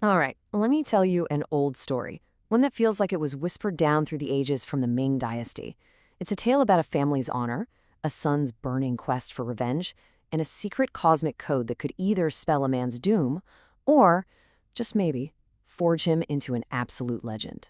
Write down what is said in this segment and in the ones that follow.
All right, let me tell you an old story, one that feels like it was whispered down through the ages from the Ming Dynasty. It's a tale about a family's honor, a son's burning quest for revenge, and a secret cosmic code that could either spell a man's doom or, just maybe, forge him into an absolute legend.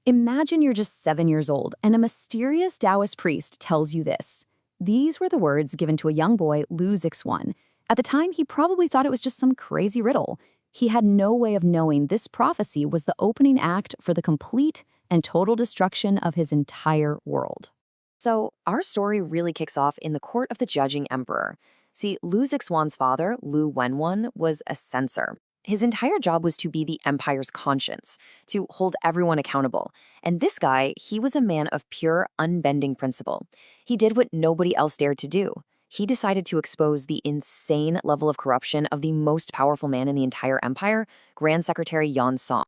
Imagine you're just 7 years old and a mysterious Taoist priest tells you this. These were the words given to a young boy, Lu Zixuan. At the time, he probably thought it was just some crazy riddle. He had no way of knowing this prophecy was the opening act for the complete and total destruction of his entire world. So, our story really kicks off in the court of the judging emperor. See, Lu Zixuan's father, Lu Wenwan, was a censor. His entire job was to be the empire's conscience, to hold everyone accountable. And this guy, he was a man of pure, unbending principle. He did what nobody else dared to do. He decided to expose the insane level of corruption of the most powerful man in the entire empire, Grand Secretary Yan Song.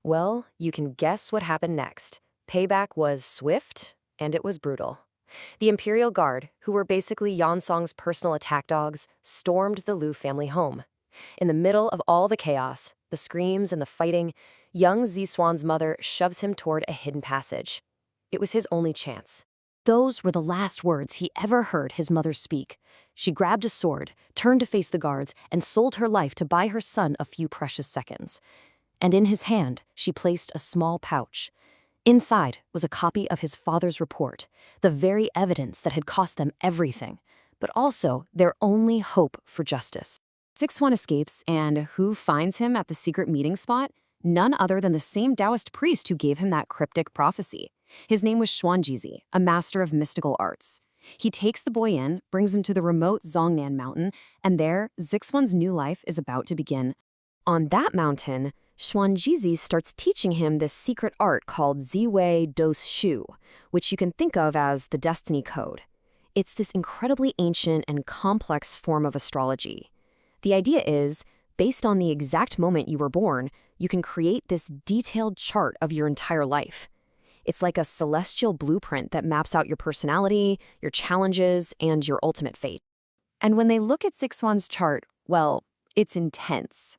Well, you can guess what happened next. Payback was swift, and it was brutal. The Imperial Guard, who were basically Yan Song's personal attack dogs, stormed the Lu family home. In the middle of all the chaos, the screams and the fighting, young Zixuan's mother shoves him toward a hidden passage. It was his only chance. Those were the last words he ever heard his mother speak. She grabbed a sword, turned to face the guards, and sold her life to buy her son a few precious seconds. And in his hand, she placed a small pouch. Inside was a copy of his father's report, the very evidence that had cost them everything, but also their only hope for justice. Zixuan escapes, and who finds him at the secret meeting spot? None other than the same Taoist priest who gave him that cryptic prophecy. His name was Xuanjizi, a master of mystical arts. He takes the boy in, brings him to the remote Zongnan mountain, and there, Zixuan's new life is about to begin. On that mountain, Xuanjizi starts teaching him this secret art called Ziwei Dos Shu, which you can think of as the destiny code. It's this incredibly ancient and complex form of astrology. The idea is, based on the exact moment you were born, you can create this detailed chart of your entire life. It's like a celestial blueprint that maps out your personality, your challenges, and your ultimate fate. And when they look at Zixuan's chart, well, it's intense.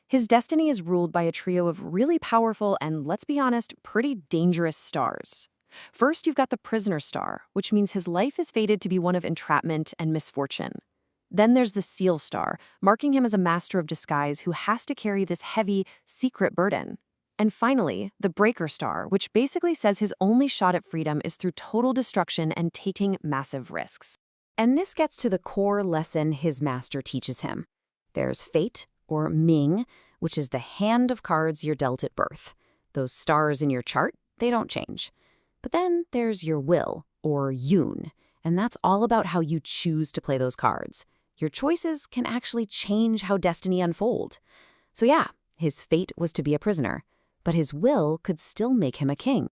His destiny is ruled by a trio of really powerful and, let's be honest, pretty dangerous stars. First, you've got the prisoner star, which means his life is fated to be one of entrapment and misfortune. Then there's the seal star, marking him as a master of disguise who has to carry this heavy, secret burden. And finally, the breaker star, which basically says his only shot at freedom is through total destruction and taking massive risks. And this gets to the core lesson his master teaches him. There's fate, or Ming, which is the hand of cards you're dealt at birth. Those stars in your chart, they don't change. But then there's your will, or Yun, and that's all about how you choose to play those cards. Your choices can actually change how destiny unfolds. So yeah, his fate was to be a prisoner, but his will could still make him a king.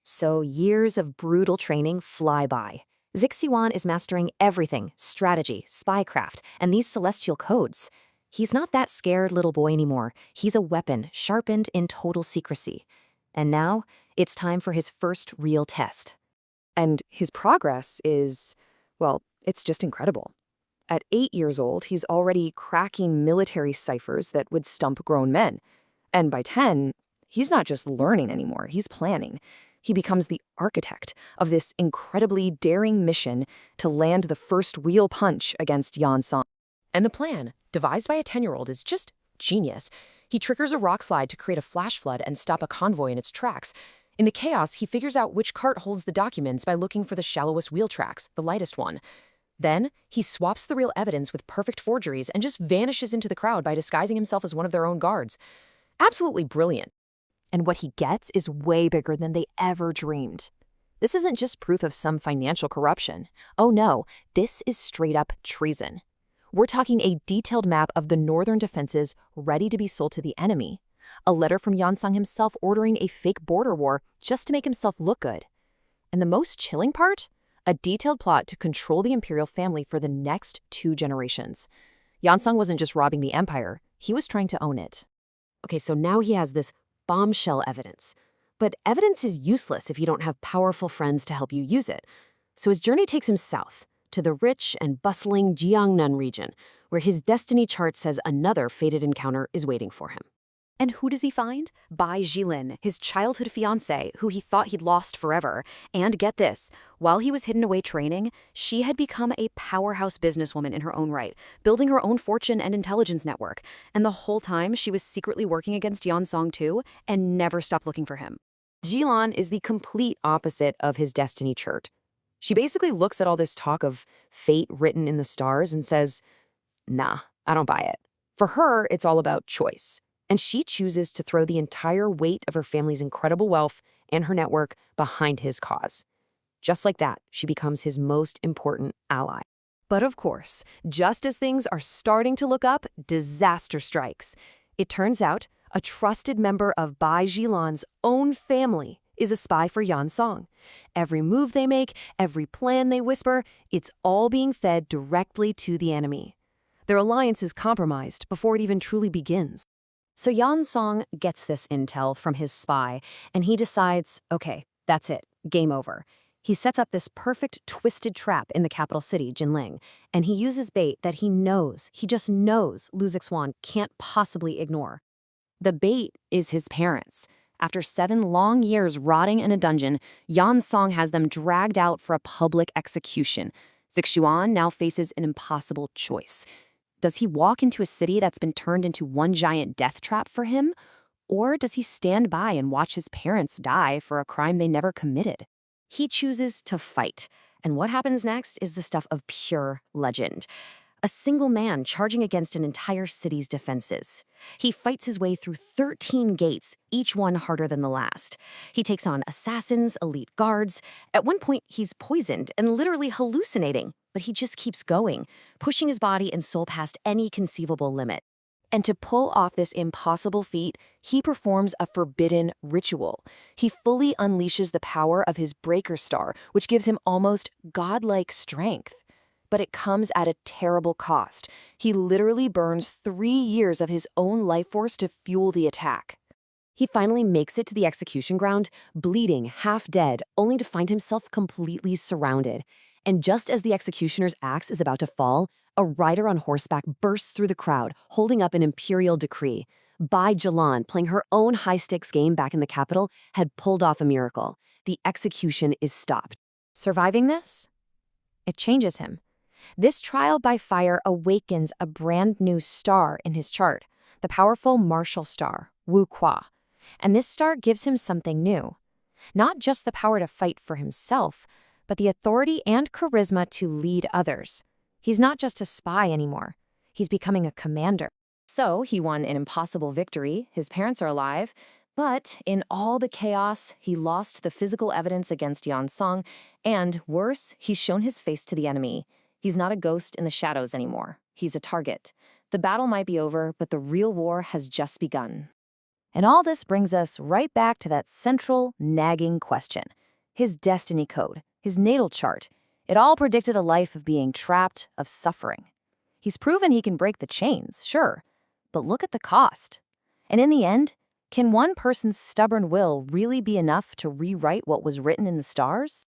So years of brutal training fly by. Zixuan is mastering everything, strategy, spycraft, and these celestial codes. He's not that scared little boy anymore. He's a weapon sharpened in total secrecy. And now, it's time for his first real test. And his progress is, well, it's just incredible. At 8 years old, he's already cracking military ciphers that would stump grown men. And by 10, he's not just learning anymore, he's planning. He becomes the architect of this incredibly daring mission to land the first real punch against Yan Song. And the plan, devised by a 10-year-old, is just genius. He triggers a rock slide to create a flash flood and stop a convoy in its tracks. In the chaos, he figures out which cart holds the documents by looking for the shallowest wheel tracks, the lightest one. Then, he swaps the real evidence with perfect forgeries and just vanishes into the crowd by disguising himself as one of their own guards. Absolutely brilliant. And what he gets is way bigger than they ever dreamed. This isn't just proof of some financial corruption. Oh no, this is straight-up treason. We're talking a detailed map of the northern defenses ready to be sold to the enemy. A letter from Yansong himself ordering a fake border war just to make himself look good. And the most chilling part? A detailed plot to control the imperial family for the next 2 generations. Yansong wasn't just robbing the empire, he was trying to own it. Okay, so now he has this bombshell evidence. But evidence is useless if you don't have powerful friends to help you use it. So his journey takes him south, to the rich and bustling Jiangnan region, where his destiny chart says another fated encounter is waiting for him. And who does he find? Bai Jilin, his childhood fiancée, who he thought he'd lost forever. And get this, while he was hidden away training, she had become a powerhouse businesswoman in her own right, building her own fortune and intelligence network. And the whole time, she was secretly working against Song too, and never stopped looking for him. Jilan is the complete opposite of his destiny chart. She basically looks at all this talk of fate written in the stars and says, nah, I don't buy it. For her, it's all about choice. And she chooses to throw the entire weight of her family's incredible wealth and her network behind his cause. Just like that, she becomes his most important ally. But of course, just as things are starting to look up, disaster strikes. It turns out a trusted member of Bai Jilan's own family is a spy for Song. Every move they make, every plan they whisper, it's all being fed directly to the enemy. Their alliance is compromised before it even truly begins. So Song gets this intel from his spy, and he decides, okay, that's it, game over. He sets up this perfect twisted trap in the capital city, Jinling, and he uses bait that he just knows Zixuan can't possibly ignore. The bait is his parents. After 7 long years rotting in a dungeon, Song has them dragged out for a public execution. Zixuan now faces an impossible choice. Does he walk into a city that's been turned into one giant death trap for him? Or does he stand by and watch his parents die for a crime they never committed? He chooses to fight, and what happens next is the stuff of pure legend. A single man charging against an entire city's defenses. He fights his way through 13 gates, each one harder than the last. He takes on assassins, elite guards. At one point, he's poisoned and literally hallucinating, but he just keeps going, pushing his body and soul past any conceivable limit. And to pull off this impossible feat, he performs a forbidden ritual. He fully unleashes the power of his breaker star, which gives him almost godlike strength. But it comes at a terrible cost. He literally burns 3 years of his own life force to fuel the attack. He finally makes it to the execution ground, bleeding, half dead, only to find himself completely surrounded. And just as the executioner's axe is about to fall, a rider on horseback bursts through the crowd, holding up an imperial decree. Bai Jilan, playing her own high-stakes game back in the capital, had pulled off a miracle. The execution is stopped. Surviving this? It changes him. This trial by fire awakens a brand new star in his chart, the powerful martial star, Wu Qua. And this star gives him something new. Not just the power to fight for himself, but the authority and charisma to lead others. He's not just a spy anymore. He's becoming a commander. So he won an impossible victory. His parents are alive. But in all the chaos, he lost the physical evidence against Song, and worse, he's shown his face to the enemy. He's not a ghost in the shadows anymore. He's a target. The battle might be over, but the real war has just begun. And all this brings us right back to that central, nagging question. His destiny code, his natal chart. It all predicted a life of being trapped, of suffering. He's proven he can break the chains, sure, but look at the cost. And in the end, can one person's stubborn will really be enough to rewrite what was written in the stars?